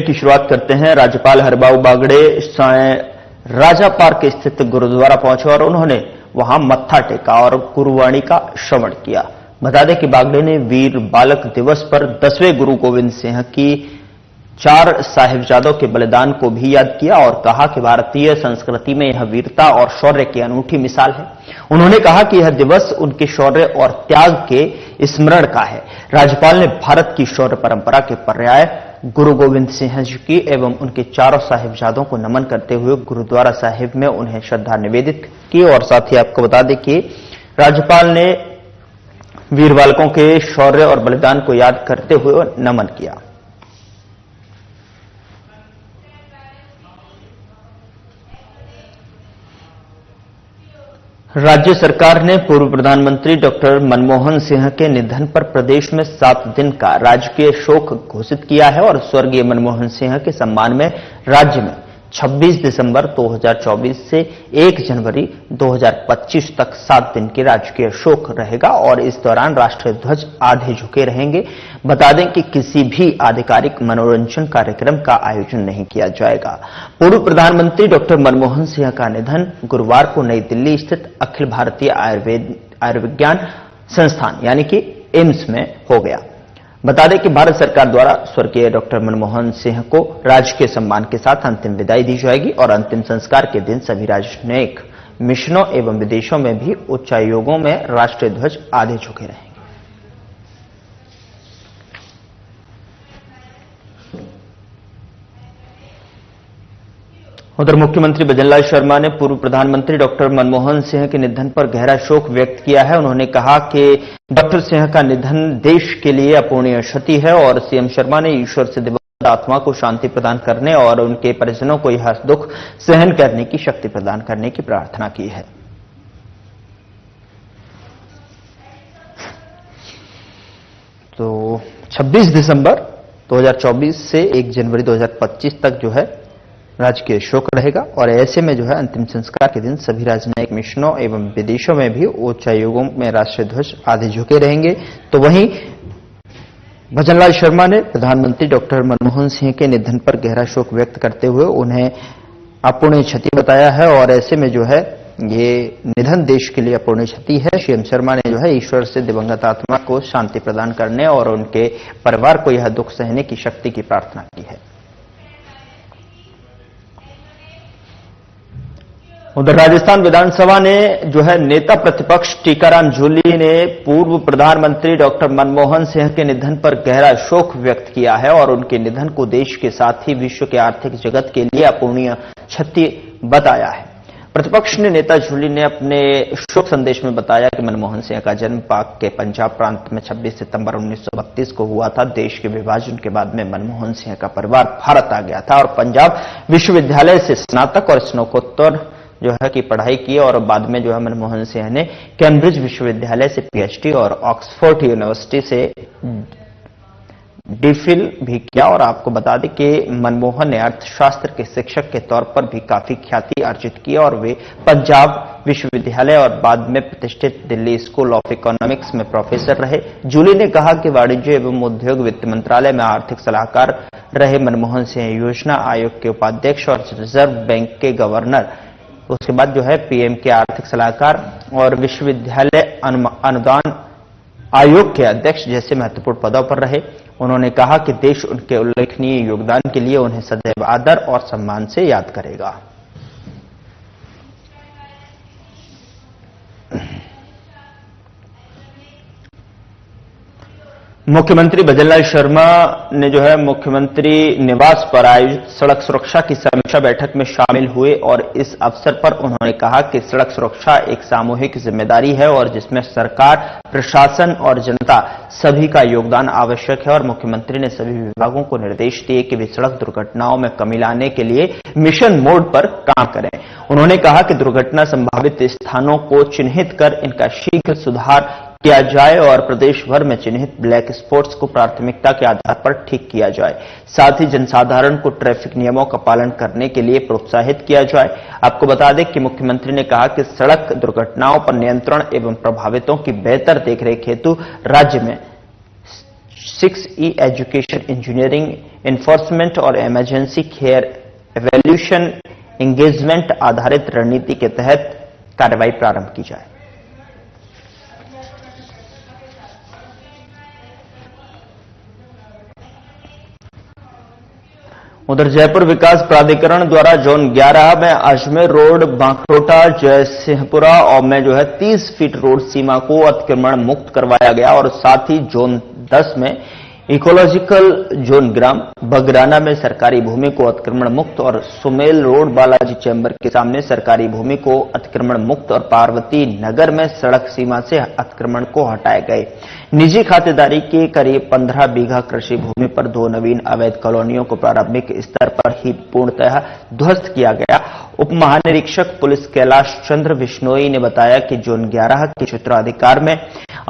Bulletin की शुरुआत करते हैं। राज्यपाल हरिभाऊ बागड़े साय राजा पार्क स्थित गुरुद्वारा पहुंचे और उन्होंने वहां मत्था टेका और गुरुवाणी का श्रवण किया। बता दें कि बागड़े ने वीर बालक दिवस पर 10वें गुरु गोविंद सिंह की 4 साहिबजादों के बलिदान को भी याद किया और कहा कि भारतीय संस्कृति में यह वीरता और शौर्य की अनूठी मिसाल है। उन्होंने कहा कि यह दिवस उनके शौर्य और त्याग के स्मरण का है। राज्यपाल ने भारत की शौर्य परंपरा के पर्याय गुरु गोविंद सिंह जी की एवं उनके 4 साहिबजादों को नमन करते हुए गुरुद्वारा साहिब में उन्हें श्रद्धा निवेदित की और साथ ही आपको बता दें कि राज्यपाल ने वीर बालकों के शौर्य और बलिदान को याद करते हुए नमन किया। राज्य सरकार ने पूर्व प्रधानमंत्री डॉक्टर मनमोहन सिंह के निधन पर प्रदेश में 7 दिन का राजकीय शोक घोषित किया है और स्वर्गीय मनमोहन सिंह के सम्मान में राज्य में 26 दिसंबर 2024 से 1 जनवरी 2025 तक 7 दिन की राजकीय शोक रहेगा और इस दौरान राष्ट्रीय ध्वज आधे झुके रहेंगे। बता दें कि किसी भी आधिकारिक मनोरंजन कार्यक्रम का आयोजन नहीं किया जाएगा। पूर्व प्रधानमंत्री डॉक्टर मनमोहन सिंह का निधन गुरुवार को नई दिल्ली स्थित अखिल भारतीय आयुर्विज्ञान संस्थान यानी कि एम्स में हो गया। बता दें कि भारत सरकार द्वारा स्वर्गीय डॉक्टर मनमोहन सिंह को राजकीय सम्मान के साथ अंतिम विदाई दी जाएगी और अंतिम संस्कार के दिन सभी राजनयिक मिशनों एवं विदेशों में भी उच्चायोगों में राष्ट्रीय ध्वज आधे झुके रहेंगे। उधर मुख्यमंत्री भजनलाल शर्मा ने पूर्व प्रधानमंत्री डॉक्टर मनमोहन सिंह के निधन पर गहरा शोक व्यक्त किया है। उन्होंने कहा कि डॉक्टर सिंह का निधन देश के लिए अपूरणीय क्षति है और सीएम शर्मा ने ईश्वर से दिवंगत आत्मा को शांति प्रदान करने और उनके परिजनों को यह दुख सहन करने की शक्ति प्रदान करने की प्रार्थना की है। तो 26 दिसंबर 2024 से 1 जनवरी 2025 तक जो है राजकीय शोक रहेगा और ऐसे में जो है अंतिम संस्कार के दिन सभी राजनयिक मिशनों एवं विदेशों में भी उच्चायोगों में राष्ट्रीय ध्वज आधे झुके रहेंगे। तो वहीं भजनलाल शर्मा ने प्रधानमंत्री डॉक्टर मनमोहन सिंह के निधन पर गहरा शोक व्यक्त करते हुए उन्हें अपूरणीय क्षति बताया है और ऐसे में जो है ये निधन देश के लिए अपूरणीय क्षति है। सीएम शर्मा ने जो है ईश्वर से दिवंगत आत्मा को शांति प्रदान करने और उनके परिवार को यह दुख सहने की शक्ति की प्रार्थना की है। उधर राजस्थान विधानसभा ने जो है नेता प्रतिपक्ष टीकाराम जूली ने पूर्व प्रधानमंत्री डॉक्टर मनमोहन सिंह के निधन पर गहरा शोक व्यक्त किया है और उनके निधन को देश के साथ ही विश्व के आर्थिक जगत के लिए अपूरणीय क्षति बताया है। प्रतिपक्ष ने नेता जूली ने अपने शोक संदेश में बताया कि मनमोहन सिंह का जन्म पाक के पंजाब प्रांत में 26 सितंबर 1932 को हुआ था। देश के विभाजन के बाद में मनमोहन सिंह का परिवार भारत आ गया था और पंजाब विश्वविद्यालय से स्नातक और स्नातकोत्तर जो है की पढ़ाई की और बाद में जो है मनमोहन सिंह ने कैम्ब्रिज विश्वविद्यालय से पीएचडी और ऑक्सफोर्ड यूनिवर्सिटी से डीफिल भी किया। और आपको बता दें कि मनमोहन ने अर्थशास्त्र के शिक्षक के तौर पर भी काफी ख्याति अर्जित की और वे पंजाब विश्वविद्यालय और बाद में प्रतिष्ठित दिल्ली स्कूल ऑफ इकोनॉमिक्स में प्रोफेसर रहे। जूली ने कहा कि वाणिज्य एवं उद्योग वित्त मंत्रालय में आर्थिक सलाहकार रहे मनमोहन सिंह योजना आयोग के उपाध्यक्ष और रिजर्व बैंक के गवर्नर, उसके बाद जो है पीएम के आर्थिक सलाहकार और विश्वविद्यालय अनुदान आयोग के अध्यक्ष जैसे महत्वपूर्ण पदों पर रहे। उन्होंने कहा कि देश उनके उल्लेखनीय योगदान के लिए उन्हें सदैव आदर और सम्मान से याद करेगा। मुख्यमंत्री भजनलाल शर्मा ने जो है मुख्यमंत्री निवास पर आयोजित सड़क सुरक्षा की समीक्षा बैठक में शामिल हुए और इस अवसर पर उन्होंने कहा कि सड़क सुरक्षा एक सामूहिक जिम्मेदारी है और जिसमें सरकार, प्रशासन और जनता सभी का योगदान आवश्यक है और मुख्यमंत्री ने सभी विभागों को निर्देश दिए कि वे सड़क दुर्घटनाओं में कमी लाने के लिए मिशन मोड पर काम करें। उन्होंने कहा कि दुर्घटना संभावित स्थानों को चिन्हित कर इनका शीघ्र सुधार किया जाए और प्रदेश भर में चिन्हित ब्लैक स्पॉट्स को प्राथमिकता के आधार पर ठीक किया जाए। साथ ही जनसाधारण को ट्रैफिक नियमों का पालन करने के लिए प्रोत्साहित किया जाए। आपको बता दें कि मुख्यमंत्री ने कहा कि सड़क दुर्घटनाओं पर नियंत्रण एवं प्रभावितों की बेहतर देखरेख हेतु राज्य में 6E एजुकेशन, इंजीनियरिंग, एनफोर्समेंट और इमरजेंसी केयर एवोल्यूशन एंगेजमेंट आधारित रणनीति के तहत कार्रवाई प्रारंभ की जाए। उधर जयपुर विकास प्राधिकरण द्वारा जोन 11 में अजमेर रोड, बांकरोटा, जयसिंहपुरा और में 30 फीट रोड सीमा को अतिक्रमण मुक्त करवाया गया और साथ ही जोन 10 में इकोलॉजिकल जोन ग्राम बगराना में सरकारी भूमि को अतिक्रमण मुक्त और सुमेल रोड बालाजी चैम्बर के सामने सरकारी भूमि को अतिक्रमण मुक्त और पार्वती नगर में सड़क सीमा से अतिक्रमण को हटाए गए। निजी खातेदारी के करीब 15 बीघा कृषि भूमि पर 2 नवीन अवैध कॉलोनियों को प्रारंभिक स्तर पर ही पूर्णतः ध्वस्त किया गया। उप महानिरीक्षक पुलिस कैलाश चंद्र बिश्नोई ने बताया कि जोन 11 के क्षेत्राधिकार में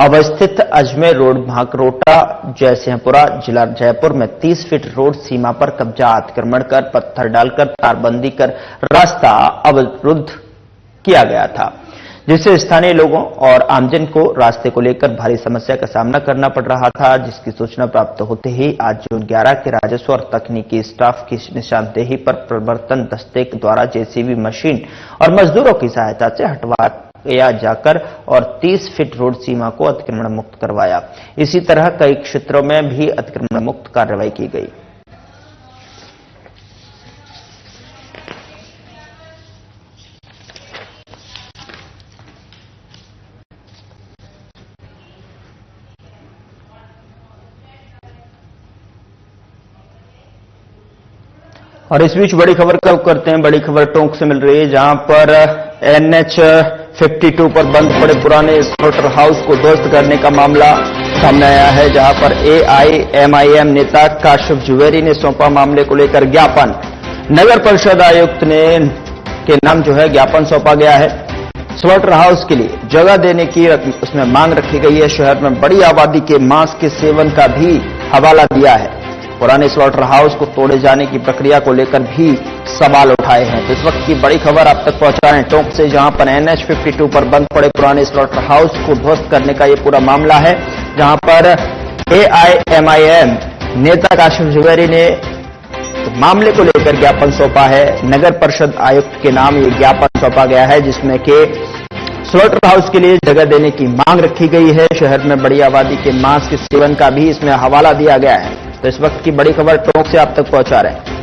अवस्थित अजमेर रोड, भांकरोटा, जयसिंहपुरा, जिला जयपुर में 30 फीट रोड सीमा पर कब्जा अतिक्रमण कर पत्थर डालकर तारबंदी कर रास्ता अवरुद्ध किया गया था, जिससे स्थानीय लोगों और आमजन को रास्ते को लेकर भारी समस्या का सामना करना पड़ रहा था। जिसकी सूचना प्राप्त होते ही आज जोन 11 के राजस्व और तकनीकी स्टाफ की निशानदेही पर प्रवर्तन दस्ते द्वारा जेसीबी मशीन और मजदूरों की सहायता से हटवाया जाकर और 30 फीट रोड सीमा को अतिक्रमण मुक्त करवाया। इसी तरह कई क्षेत्रों में भी अतिक्रमण मुक्त कार्रवाई की गई। और इस बीच बड़ी खबर का करते हैं। बड़ी खबर टोंक से मिल रही है, जहां पर NH 52 पर बंद पड़े पुराने स्लॉटर हाउस को ध्वस्त करने का मामला सामने आया है, जहां पर AIMIM नेता काशिफ जुवेरी ने सौंपा मामले को लेकर ज्ञापन। नगर परिषद आयुक्त ने के नाम ज्ञापन सौंपा गया है। स्लॉटर हाउस के लिए जगह देने की उसमें मांग रखी गई है। शहर में बड़ी आबादी के मांस के सेवन का भी हवाला दिया है। पुराने स्लॉटर हाउस को तोड़े जाने की प्रक्रिया को लेकर भी सवाल उठाए हैं। तो इस वक्त की बड़ी खबर आप तक पहुंचा रहे हैं टोंक से, जहां पर NH 52 पर बंद पड़े पुराने स्लॉटर हाउस को ध्वस्त करने का ये पूरा मामला है, जहां पर AIMIM नेता काशिफ जुवेरी ने मामले को लेकर ज्ञापन सौंपा है। नगर परिषद आयुक्त के नाम ये ज्ञापन सौंपा गया है, जिसमें कि स्लॉटर हाउस के लिए जगह देने की मांग रखी गई है। शहर में बड़ी आबादी के मांस के सेवन का भी इसमें हवाला दिया गया है। तो इस वक्त की बड़ी खबर टोंक से आप तक पहुंचा रहे हैं।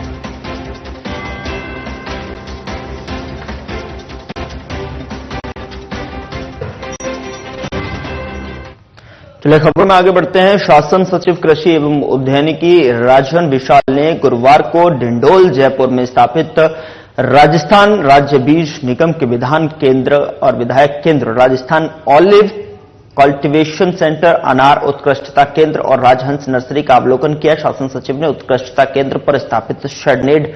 चलिए खबरों में आगे बढ़ते हैं। शासन सचिव कृषि एवं उद्यानिकी राजन विशाल ने गुरुवार को डिंडोल जयपुर में स्थापित राजस्थान राज्य बीज निगम के विधान केंद्र और विधायक केंद्र, राजस्थान ऑलिव कल्टीवेशन सेंटर, अनार उत्कृष्टता केंद्र और राजहंस नर्सरी का अवलोकन किया। शासन सचिव ने उत्कृष्टता केंद्र पर स्थापित shade net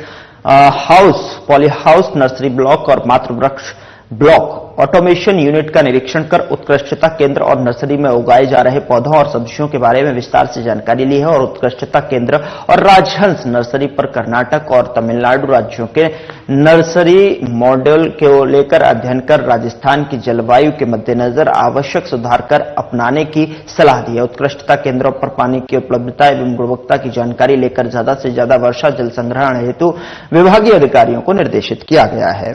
house, poly house, nursery block और मातृ वृक्ष ब्लॉक ऑटोमेशन यूनिट का निरीक्षण कर उत्कृष्टता केंद्र और नर्सरी में उगाए जा रहे पौधों और सब्जियों के बारे में विस्तार से जानकारी ली है और उत्कृष्टता केंद्र और राजहंस नर्सरी पर कर्नाटक और तमिलनाडु राज्यों के नर्सरी मॉडल को लेकर अध्ययन कर राजस्थान की जलवायु के मद्देनजर आवश्यक सुधार कर अपनाने की सलाह दी है। उत्कृष्टता केंद्रों पर पानी की उपलब्धता एवं गुणवत्ता की जानकारी लेकर ज्यादा से ज्यादा वर्षा जल संग्रहण हेतु विभागीय अधिकारियों को निर्देशित किया गया है।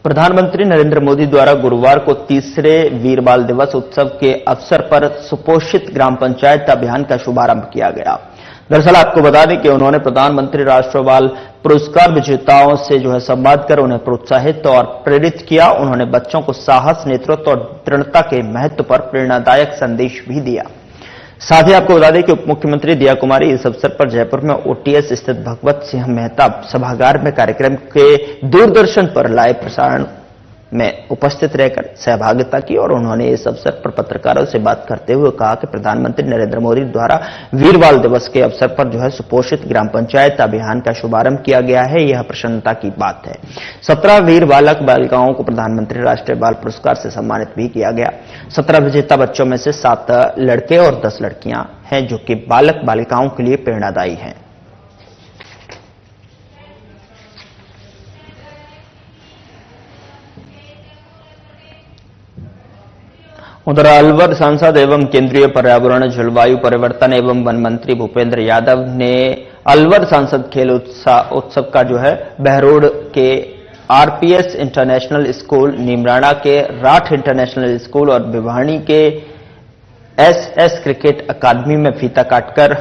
प्रधानमंत्री नरेंद्र मोदी द्वारा गुरुवार को तीसरे वीर बाल दिवस उत्सव के अवसर पर सुपोषित ग्राम पंचायत अभियान का शुभारंभ किया गया। दरअसल आपको बता दें कि उन्होंने प्रधानमंत्री राष्ट्रीय बाल पुरस्कार विजेताओं से संवाद कर उन्हें प्रोत्साहित और प्रेरित किया। उन्होंने बच्चों को साहस, नेतृत्व और दृढ़ता के महत्व पर प्रेरणादायक संदेश भी दिया। साथ ही आपको बता दें कि उप मुख्यमंत्री दिया कुमारी इस अवसर पर जयपुर में OTS स्थित भगवत सिंह मेहता सभागार में कार्यक्रम के दूरदर्शन पर लाइव प्रसारण में उपस्थित रहकर सहभागिता की और उन्होंने इस अवसर पर पत्रकारों से बात करते हुए कहा कि प्रधानमंत्री नरेंद्र मोदी द्वारा वीर बाल दिवस के अवसर पर सुपोषित ग्राम पंचायत अभियान का शुभारंभ किया गया है। यह प्रसन्नता की बात है। 17 वीर बालक बालिकाओं को प्रधानमंत्री राष्ट्रीय बाल पुरस्कार से सम्मानित भी किया गया। 17 विजेता बच्चों में से 7 लड़के और 10 लड़कियां हैं, जो कि बालक बालिकाओं के लिए प्रेरणादायी हैं। उधर अलवर सांसद एवं केंद्रीय पर्यावरण, जलवायु परिवर्तन एवं वन मंत्री भूपेंद्र यादव ने अलवर सांसद खेल उत्सव का जो है बहरोड के आरपीएस इंटरनेशनल स्कूल, नीमराणा के राठ इंटरनेशनल स्कूल और भिवानी के एसएस क्रिकेट अकादमी में फीता काटकर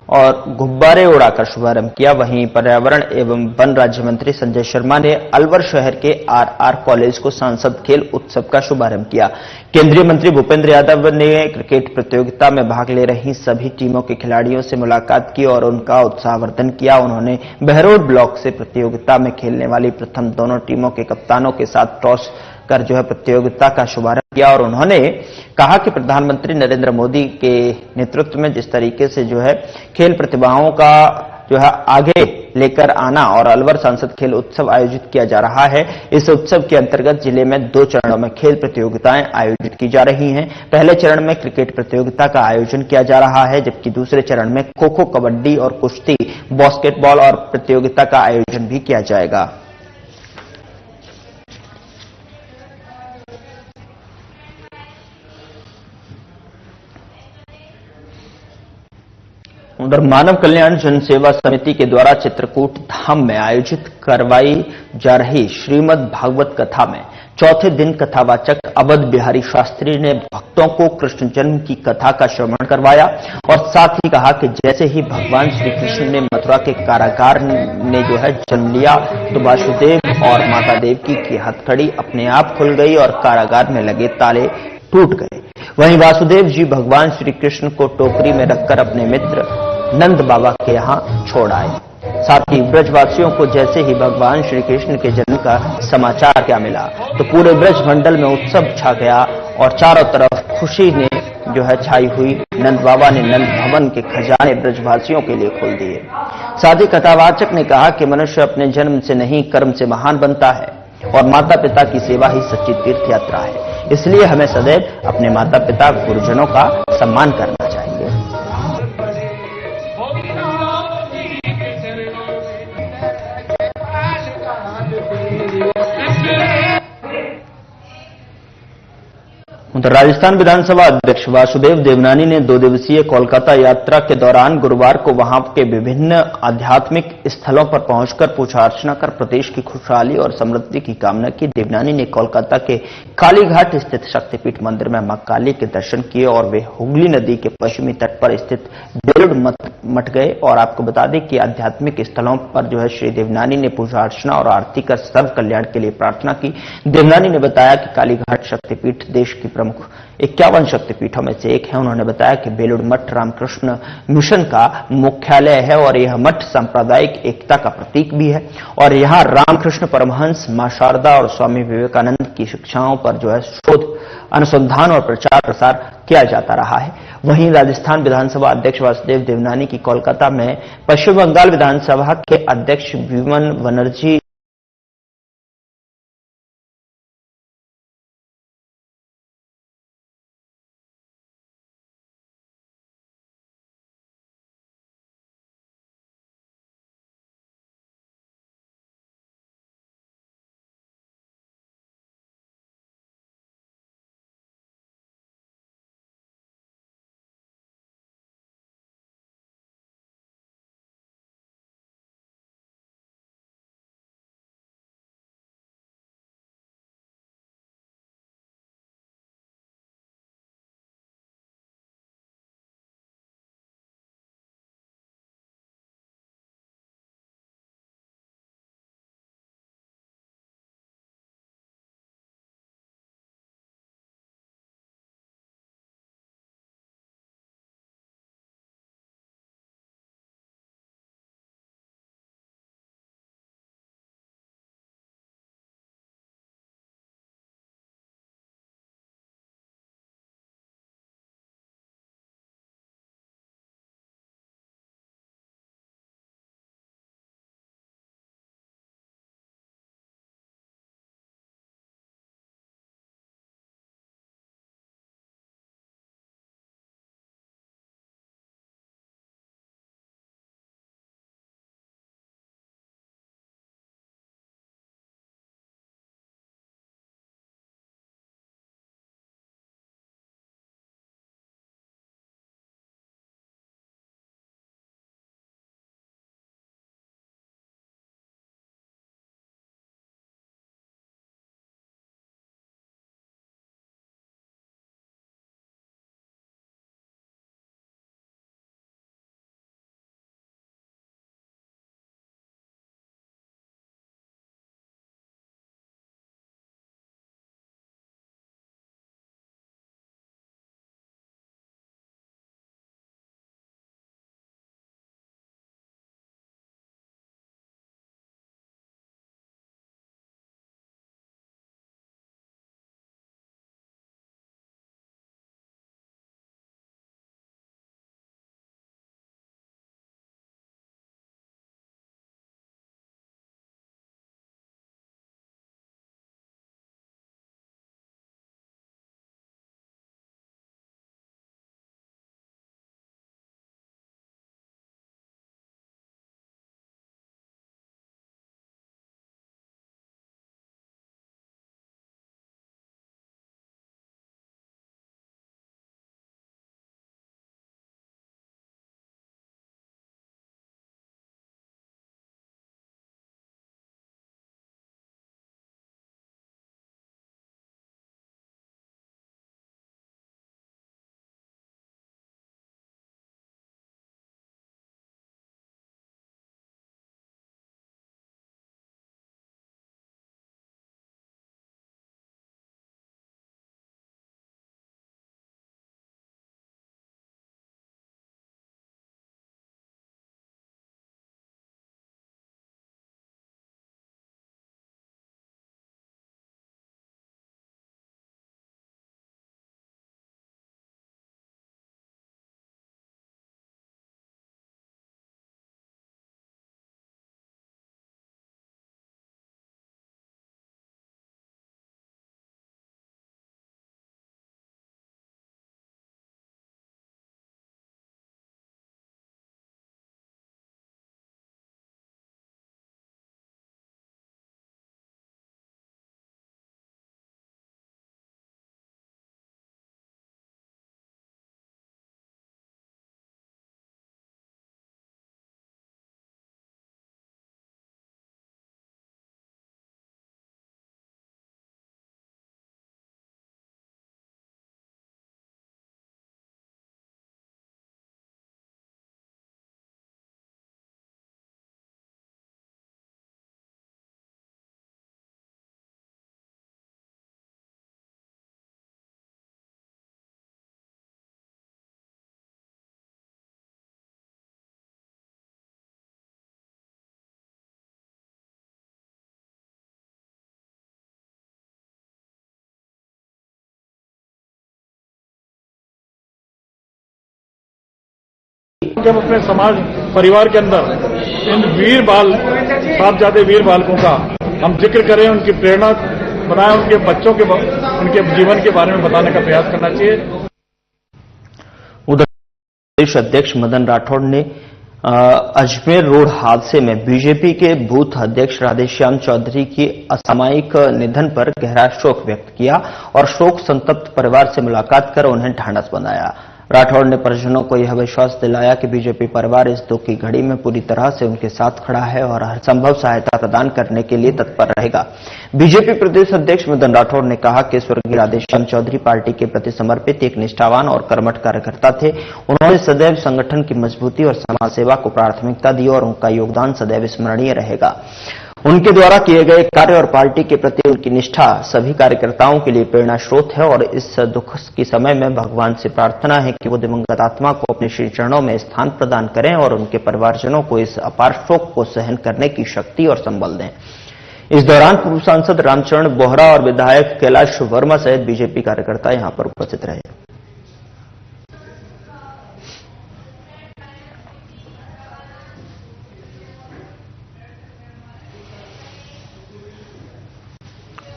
और गुब्बारे उड़ाकर शुभारंभ किया। वहीं पर्यावरण एवं वन राज्य मंत्री संजय शर्मा ने अलवर शहर के आरआर कॉलेज को सांसद खेल उत्सव का शुभारंभ किया। केंद्रीय मंत्री भूपेंद्र यादव ने क्रिकेट प्रतियोगिता में भाग ले रही सभी टीमों के खिलाड़ियों से मुलाकात की और उनका उत्साहवर्धन किया। उन्होंने बहरोड ब्लॉक से प्रतियोगिता में खेलने वाली प्रथम दोनों टीमों के कप्तानों के साथ टॉस कर जो है प्रतियोगिता का शुभारंभ किया और उन्होंने कहा कि प्रधानमंत्री नरेंद्र मोदी के नेतृत्व में जिस तरीके से जो है खेल प्रतिभाओं का जो है आगे लेकर आना और अलवर सांसद खेल उत्सव आयोजित किया जा रहा है। इस उत्सव के अंतर्गत जिले में 2 चरणों में खेल प्रतियोगिताएं आयोजित की जा रही हैं। पहले चरण में क्रिकेट प्रतियोगिता का आयोजन किया जा रहा है, जबकि दूसरे चरण में खो-खो, कबड्डी और कुश्ती, बास्केटबॉल और प्रतियोगिता का आयोजन भी किया जाएगा। उधर मानव कल्याण जन सेवा समिति के द्वारा चित्रकूट धाम में आयोजित करवाई जा रही श्रीमद् भागवत कथा में चौथे दिन कथावाचक अवध बिहारी शास्त्री ने भक्तों को कृष्ण जन्म की कथा का श्रवण करवाया और साथ ही कहा कि जैसे ही भगवान श्री कृष्ण ने मथुरा के कारागार ने जो है जन्म लिया तो वासुदेव और माता देवकी की हथकड़ी अपने आप खुल गई और कारागार में लगे ताले टूट गए। वहीं वासुदेव जी भगवान श्री कृष्ण को टोकरी में रखकर अपने मित्र नंद बाबा के यहां छोड़ आए। साथ ही ब्रजवासियों को जैसे ही भगवान श्री कृष्ण के जन्म का समाचार क्या मिला तो पूरे ब्रज मंडल में उत्सव छा गया और चारों तरफ खुशी ने जो है छाई हुई। नंद बाबा ने नंद भवन के खजाने ब्रजवासियों के लिए खोल दिए। साथ ही कथावाचक ने कहा कि मनुष्य अपने जन्म से नहीं कर्म से महान बनता है और माता पिता की सेवा ही सच्ची तीर्थ यात्रा है। इसलिए हमें सदैव अपने माता पिता गुरुजनों का सम्मान करना चाहिए। उधर राजस्थान विधानसभा अध्यक्ष वासुदेव देवनानी ने 2 दिवसीय कोलकाता यात्रा के दौरान गुरुवार को वहां के विभिन्न आध्यात्मिक स्थलों पर पहुंचकर पूजा अर्चना कर प्रदेश की खुशहाली और समृद्धि की कामना की। देवनानी ने कोलकाता के कालीघाट स्थित शक्तिपीठ मंदिर में मां काली के दर्शन किए और वे हुगली नदी के पश्चिमी तट पर स्थित बेलूड़ मठ गए। और आपको बता दें कि आध्यात्मिक स्थलों पर जो है श्री देवनानी ने पूजा अर्चना और आरती कर सर्व कल्याण के लिए प्रार्थना की। देवनानी ने बताया कि कालीघाट शक्तिपीठ देश की प्रमुख 51 शक्तिपीठों में से एक है। उन्होंने बताया कि बेलूड़ मठ रामकृष्ण मिशन का मुख्यालय है और यह मठ सांप्रदायिक एकता का प्रतीक भी है और यहां रामकृष्ण परमहंस, मां शारदा और स्वामी विवेकानंद की शिक्षाओं पर जो है शोध, अनुसंधान और प्रचार प्रसार किया जाता रहा है। वहीं राजस्थान विधानसभा अध्यक्ष वासुदेव देवनानी की कोलकाता में पश्चिम बंगाल विधानसभा के अध्यक्ष विमन बनर्जी कि हम अपने समाज परिवार के अंदर इन वीर बाल साहबजादे वीर बालकों का हम जिक्र करें, उनकी प्रेरणा बनाएं, उनके बच्चों के उनके जीवन के बारे में बताने का प्रयास करना चाहिए। उधर प्रदेश अध्यक्ष मदन राठौड़ ने अजमेर रोड हादसे में बीजेपी के बूथ अध्यक्ष राधेश्याम चौधरी की असामयिक निधन पर गहरा शोक व्यक्त किया और शोक संतप्त परिवार से मुलाकात कर उन्हें ढांढस बंधाया। राठौड़ ने परिजनों को यह विश्वास दिलाया कि बीजेपी परिवार इस दुख की घड़ी में पूरी तरह से उनके साथ खड़ा है और हर संभव सहायता प्रदान करने के लिए तत्पर रहेगा। बीजेपी प्रदेश अध्यक्ष मदन राठौड़ ने कहा कि स्वर्गीय राधेश्याम चौधरी पार्टी के प्रति समर्पित एक निष्ठावान और कर्मठ कार्यकर्ता थे। उन्होंने सदैव संगठन की मजबूती और समाज सेवा को प्राथमिकता दी और उनका योगदान सदैव स्मरणीय रहेगा। उनके द्वारा किए गए कार्य और पार्टी के प्रति उनकी निष्ठा सभी कार्यकर्ताओं के लिए प्रेरणा स्रोत है और इस दुख के समय में भगवान से प्रार्थना है कि वो दिवंगत आत्मा को अपने श्री चरणों में स्थान प्रदान करें और उनके परिवारजनों को इस अपार शोक को सहन करने की शक्ति और संबल दें। इस दौरान पूर्व सांसद रामचरण बोहरा और विधायक कैलाश वर्मा सहित बीजेपी कार्यकर्ता यहां पर उपस्थित रहे।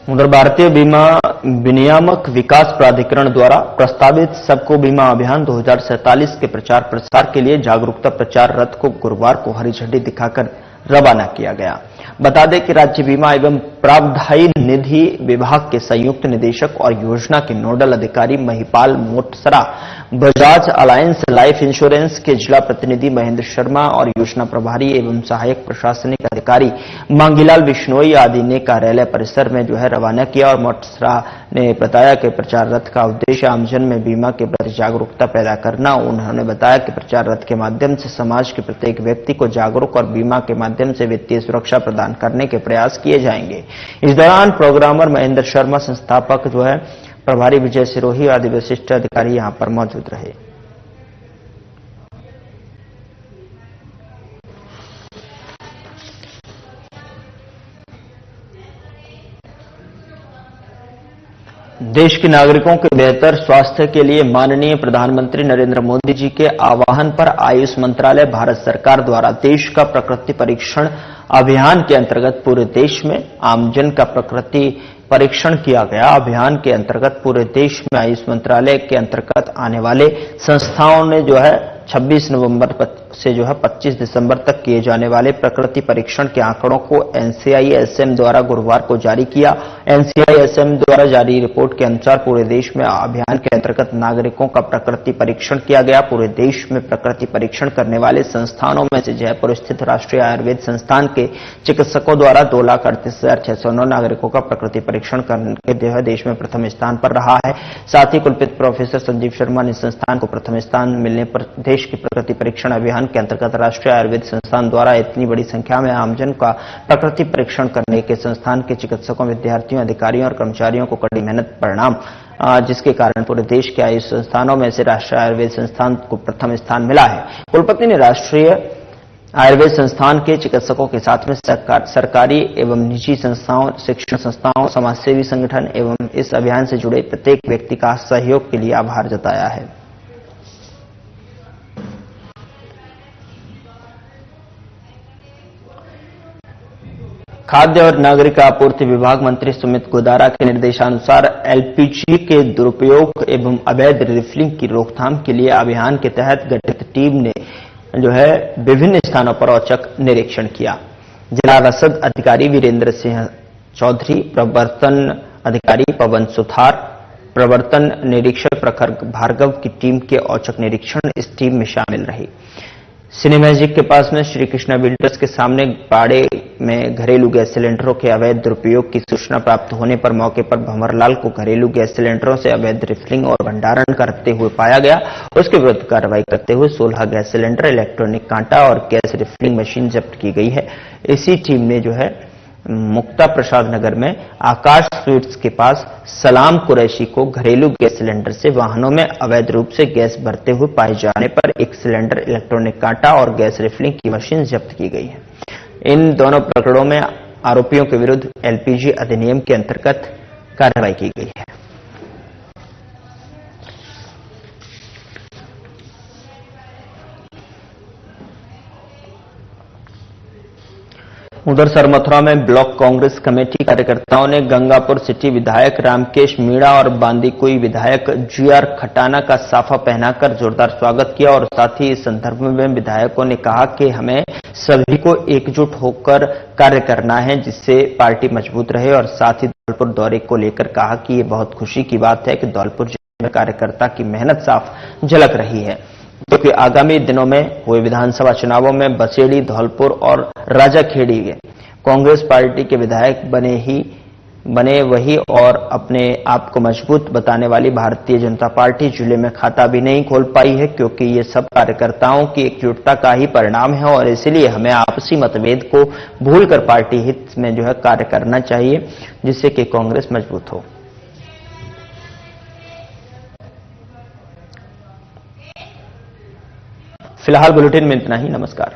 उधर भारतीय बीमा विनियामक विकास प्राधिकरण द्वारा प्रस्तावित सबको बीमा अभियान 2047 के प्रचार प्रसार के लिए जागरूकता प्रचार रथ को गुरुवार को हरी झंडी दिखाकर रवाना किया गया। बता दें कि राज्य बीमा एवं प्रावधायी निधि विभाग के संयुक्त निदेशक और योजना के नोडल अधिकारी Mahipal Motsara, Bajaj Allianz life insurance के जिला प्रतिनिधि महेंद्र शर्मा और योजना प्रभारी एवं सहायक प्रशासनिक अधिकारी मांगीलाल बिश्नोई आदि ने कार्यालय परिसर में रवाना किया और मोटसरा ने बताया कि प्रचार रथ का उद्देश्य आमजन में बीमा के प्रति जागरूकता पैदा करना। उन्होंने बताया कि प्रचार रथ के माध्यम से समाज के प्रत्येक व्यक्ति को जागरूक और बीमा के माध्यम से वित्तीय सुरक्षा प्रदान करने के प्रयास किए जाएंगे। इस दौरान प्रोग्रामर महेंद्र शर्मा, संस्थापक प्रभारी विजय सिरोही आदि विशिष्ट अधिकारी यहां पर मौजूद रहे। देश के नागरिकों के बेहतर स्वास्थ्य के लिए माननीय प्रधानमंत्री नरेंद्र मोदी जी के आह्वान पर आयुष मंत्रालय भारत सरकार द्वारा देश का प्रकृति परीक्षण अभियान के अंतर्गत पूरे देश में आमजन का प्रकृति परीक्षण किया गया। अभियान के अंतर्गत पूरे देश में आयुष मंत्रालय के अंतर्गत आने वाले संस्थाओं ने 26 नवंबर से 25 दिसंबर तक किए जाने वाले प्रकृति परीक्षण के आंकड़ों को एनसीआईएसएम द्वारा गुरुवार को जारी किया। एनसीआईएसएम द्वारा जारी रिपोर्ट के अनुसार पूरे देश में अभियान के अंतर्गत नागरिकों का प्रकृति परीक्षण किया गया। पूरे देश में प्रकृति परीक्षण करने वाले संस्थानों में से जयपुर स्थित राष्ट्रीय आयुर्वेद संस्थान के चिकित्सकों द्वारा 2,38,609 नागरिकों का प्रकृति परीक्षण करके देश में प्रथम स्थान पर रहा है। साथ ही कुलपति प्रोफेसर संजीव शर्मा ने संस्थान को प्रथम स्थान मिलने पर देश की प्रकृति परीक्षण अभियान के अंतर्गत राष्ट्रीय आयुर्वेद संस्थान द्वारा इतनी बड़ी संख्या में आमजन का प्रकृति परीक्षण करने के संस्थान के चिकित्सकों, विद्यार्थियों, अधिकारियों और कर्मचारियों को कड़ी मेहनत परिणाम, जिसके कारण पूरे देश के आयुष संस्थानों में से राष्ट्रीय आयुर्वेद संस्थान को प्रथम स्थान मिला है। कुलपति ने राष्ट्रीय आयुर्वेद संस्थान के चिकित्सकों के साथ में सरकारी एवं निजी संस्थाओं, शिक्षण संस्थाओं, समाजसेवी संगठन एवं इस अभियान से जुड़े प्रत्येक व्यक्ति का सहयोग के लिए आभार जताया है। खाद्य और नागरिक आपूर्ति विभाग मंत्री सुमित गोदारा के निर्देशानुसार एलपीजी के दुरुपयोग एवं अवैध रिफिलिंग की रोकथाम के लिए अभियान के तहत गठित टीम ने विभिन्न स्थानों पर औचक निरीक्षण किया। जिला रसद अधिकारी वीरेंद्र सिंह चौधरी, प्रवर्तन अधिकारी पवन सुथार, प्रवर्तन निरीक्षक प्रखर भार्गव की टीम के औचक निरीक्षण इस टीम में शामिल रही। सिनेमैजिक के पास में श्री कृष्णा बिल्डर्स के सामने बाड़े में घरेलू गैस सिलेंडरों के अवैध दुरुपयोग की सूचना प्राप्त होने पर मौके पर भंवरलाल को घरेलू गैस सिलेंडरों से अवैध रिफिलिंग और भंडारण करते हुए पाया गया। उसके विरुद्ध कार्रवाई करते हुए 16 गैस सिलेंडर, इलेक्ट्रॉनिक कांटा और गैस रिफिलिंग मशीन जब्त की गई है। इसी टीम ने मुक्ता प्रसाद नगर में आकाश स्वीट्स के पास सलाम कुरैशी को घरेलू गैस सिलेंडर से वाहनों में अवैध रूप से गैस भरते हुए पाए जाने पर एक सिलेंडर, इलेक्ट्रॉनिक कांटा और गैस रिफिलिंग की मशीन जब्त की गई है। इन दोनों प्रकरणों में आरोपियों के विरुद्ध एलपीजी अधिनियम के अंतर्गत कार्रवाई की गई है। उधर सरमथुरा में ब्लॉक कांग्रेस कमेटी कार्यकर्ताओं ने गंगापुर सिटी विधायक रामकेश मीणा और बांदीकुई विधायक जीआर खटाना का साफा पहनाकर जोरदार स्वागत किया और साथ ही इस संदर्भ में विधायकों ने कहा कि हमें सभी को एकजुट होकर कार्य करना है जिससे पार्टी मजबूत रहे और साथ ही धौलपुर दौरे को लेकर कहा कि ये बहुत खुशी की बात है कि धौलपुर जिले में कार्यकर्ता की मेहनत साफ झलक रही है, क्योंकि आगामी दिनों में हुए विधानसभा चुनावों में बसेड़ी, धौलपुर और राजाखेड़ी के कांग्रेस पार्टी के विधायक बने वही और अपने आप को मजबूत बताने वाली भारतीय जनता पार्टी जिले में खाता भी नहीं खोल पाई है, क्योंकि ये सब कार्यकर्ताओं की एकजुटता का ही परिणाम है और इसलिए हमें आपसी मतभेद को भूलकर पार्टी हित में कार्य करना चाहिए जिससे कि कांग्रेस मजबूत हो। फिलहाल बुलेटिन में इतना ही। नमस्कार।